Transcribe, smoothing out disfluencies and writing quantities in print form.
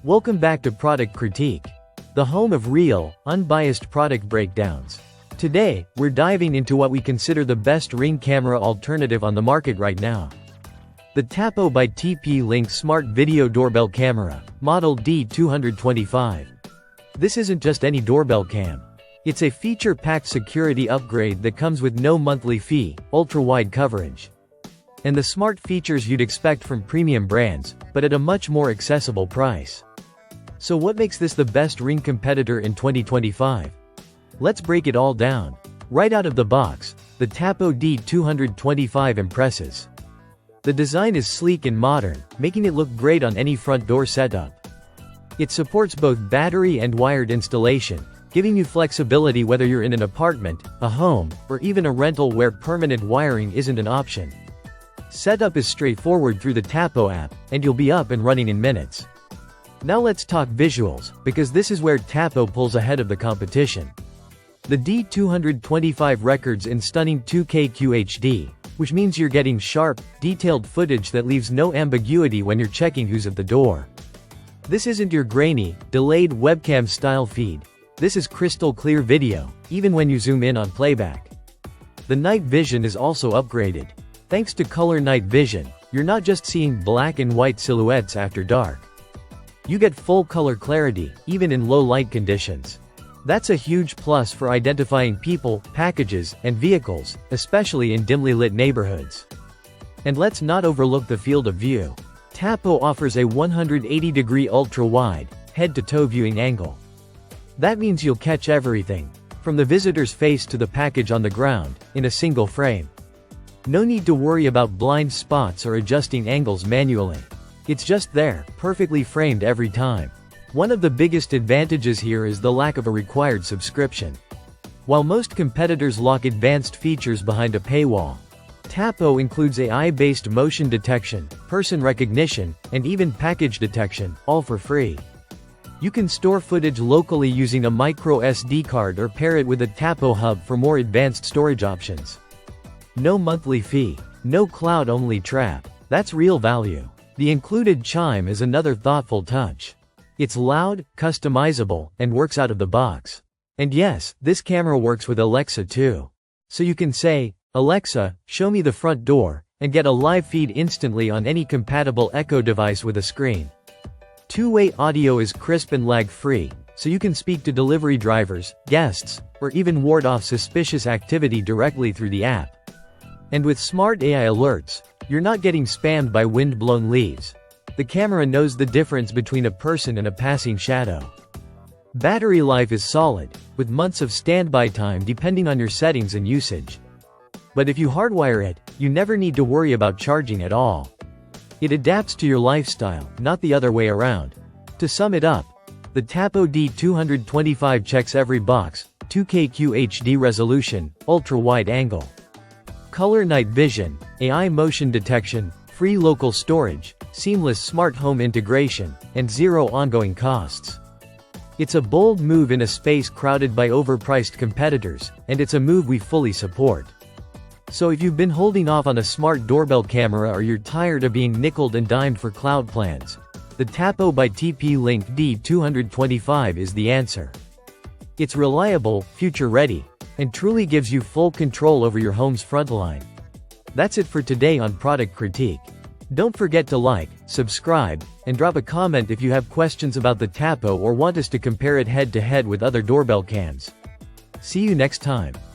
Welcome back to Product Critique, the home of real, unbiased product breakdowns. Today, we're diving into what we consider the best Ring camera alternative on the market right now. The Tapo by TP-Link Smart Video Doorbell Camera, Model D225. This isn't just any doorbell cam. It's a feature-packed security upgrade that comes with no monthly fee, ultra-wide coverage, and the smart features you'd expect from premium brands, but at a much more accessible price. So what makes this the best Ring competitor in 2025? Let's break it all down. Right out of the box, the Tapo D225 impresses. The design is sleek and modern, making it look great on any front door setup. It supports both battery and wired installation, giving you flexibility whether you're in an apartment, a home, or even a rental where permanent wiring isn't an option. Setup is straightforward through the Tapo app, and you'll be up and running in minutes. Now let's talk visuals, because this is where Tapo pulls ahead of the competition. The D225 records in stunning 2K QHD, which means you're getting sharp, detailed footage that leaves no ambiguity when you're checking who's at the door. This isn't your grainy, delayed webcam-style feed. This is crystal clear video, even when you zoom in on playback. The night vision is also upgraded. Thanks to color night vision, you're not just seeing black and white silhouettes after dark. You get full color clarity, even in low light conditions. That's a huge plus for identifying people, packages, and vehicles, especially in dimly lit neighborhoods. And let's not overlook the field of view. Tapo offers a 180-degree ultra-wide, head-to-toe viewing angle. That means you'll catch everything, from the visitor's face to the package on the ground, in a single frame. No need to worry about blind spots or adjusting angles manually. It's just there, perfectly framed every time. One of the biggest advantages here is the lack of a required subscription. While most competitors lock advanced features behind a paywall, Tapo includes AI-based motion detection, person recognition, and even package detection, all for free. You can store footage locally using a micro SD card or pair it with a Tapo hub for more advanced storage options. No monthly fee, no cloud-only trap. That's real value. The included Chime is another thoughtful touch. It's loud, customizable, and works out of the box. And yes, this camera works with Alexa too. So you can say, "Alexa, show me the front door," and get a live feed instantly on any compatible Echo device with a screen. Two-way audio is crisp and lag-free, so you can speak to delivery drivers, guests, or even ward off suspicious activity directly through the app. And with smart AI alerts, you're not getting spammed by wind-blown leaves. The camera knows the difference between a person and a passing shadow. Battery life is solid, with months of standby time depending on your settings and usage. But if you hardwire it, you never need to worry about charging at all. It adapts to your lifestyle, not the other way around. To sum it up, the Tapo D225 checks every box: 2K QHD resolution, ultra-wide angle, color night vision, AI motion detection, free local storage, seamless smart home integration, and zero ongoing costs. It's a bold move in a space crowded by overpriced competitors, and it's a move we fully support. So if you've been holding off on a smart doorbell camera or you're tired of being nickeled and dimed for cloud plans, the Tapo by TP-Link D225 is the answer. It's reliable, future-ready, and truly gives you full control over your home's frontline. That's it for today on Product Critique. Don't forget to like, subscribe, and drop a comment if you have questions about the Tapo or want us to compare it head-to-head with other doorbell cams. See you next time.